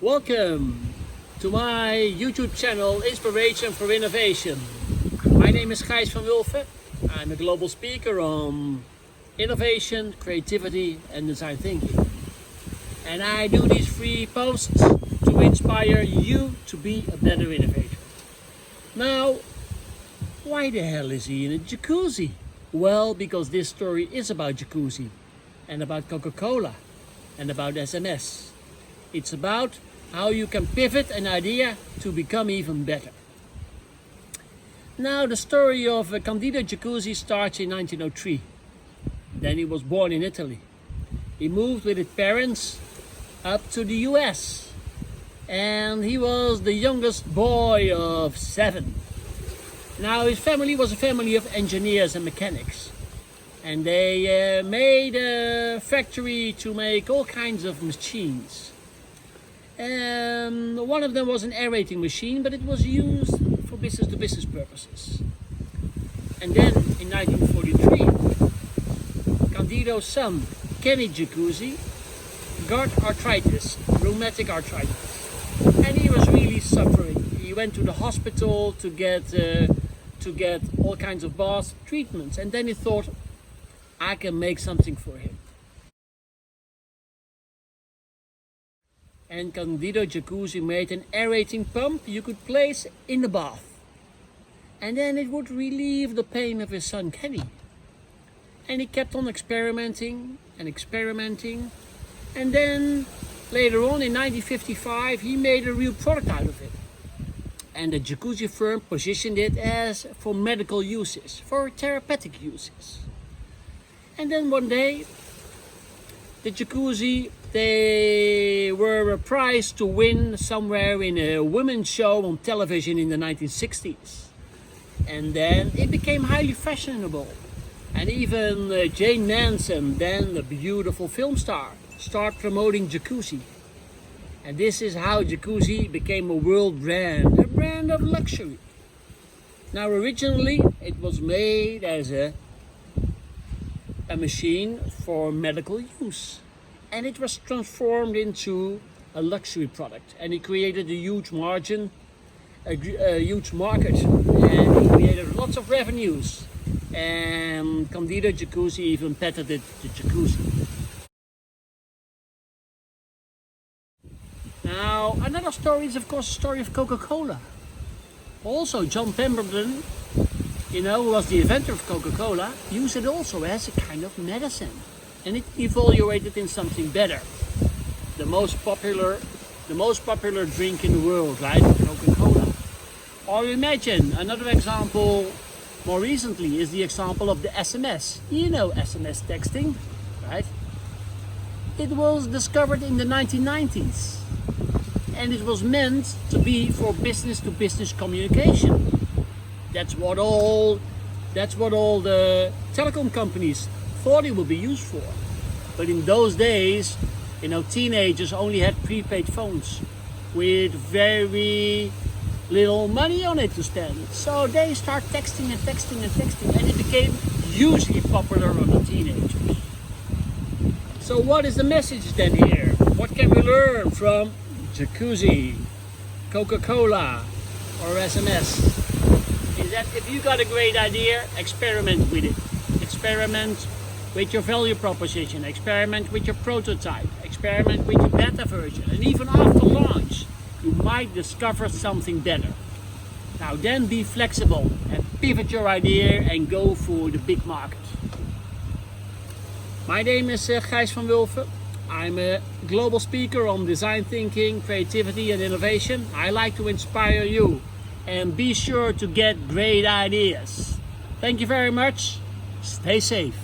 Welcome to my YouTube channel, Inspiration for Innovation. My name is Gijs van Wulfen. I'm a global speaker on innovation, creativity and design thinking. And I do these free posts to inspire you to be a better innovator. Now, why the hell is he in a jacuzzi? Well, because this story is about jacuzzi and about Coca Cola and about SMS. It's about how you can pivot an idea to become even better. Now, the story of Candido Jacuzzi starts in 1903. Then he was born in Italy. He moved with his parents up to the US. And he was the youngest boy of 7. Now, his family was a family of engineers and mechanics. And they made a factory to make all kinds of machines. One of them was an aerating machine, but it was used for business-to-business purposes. And then in 1943, Candido's son, Kenny Jacuzzi, got arthritis, rheumatic arthritis. And he was really suffering. He went to the hospital to get all kinds of bath treatments. And then he thought, I can make something for him. And Candido Jacuzzi made an aerating pump you could place in the bath. And then it would relieve the pain of his son Kenny. And he kept on experimenting and experimenting. And then later on in 1955 he made a real product out of it. And the jacuzzi firm positioned it as for medical uses, for therapeutic uses. And then one day the jacuzzi, they were prized to win somewhere in a women's show on television in the 1960s. And then it became highly fashionable. And even Jane Manson, then the beautiful film star, started promoting jacuzzi. And this is how jacuzzi became a world brand, a brand of luxury. Now originally it was made as a machine for medical use. And it was transformed into a luxury product. And it created a huge margin, a huge market. And it created lots of revenues. And Candido Jacuzzi even patented the jacuzzi. Now, another story is of course the story of Coca Cola. Also, John Pemberton, who was the inventor of Coca Cola, used it also as a kind of medicine. And it evaluated in something better. The most popular drink in the world, right? Coca Cola. Or imagine another example more recently is the example of the SMS. You know SMS texting, right? It was discovered in the 1990s. And it was meant to be for business-to-business communication. That's what all the telecom companies thought it would be used for. But in those days, teenagers only had prepaid phones with very little money on it to spend. So they start texting and texting and texting, and it became hugely popular on the teenagers. So what is the message then here? What can we learn from jacuzzi, Coca Cola or SMS? Is that if you got a great idea, experiment with it. Experiment with your value proposition, experiment with your prototype, experiment with your beta version, and even after launch, you might discover something better. Now then be flexible and pivot your idea and go for the big market. My name is Gijs van Wulfen. I'm a global speaker on design thinking, creativity and innovation. I like to inspire you and be sure to get great ideas. Thank you very much. Stay safe.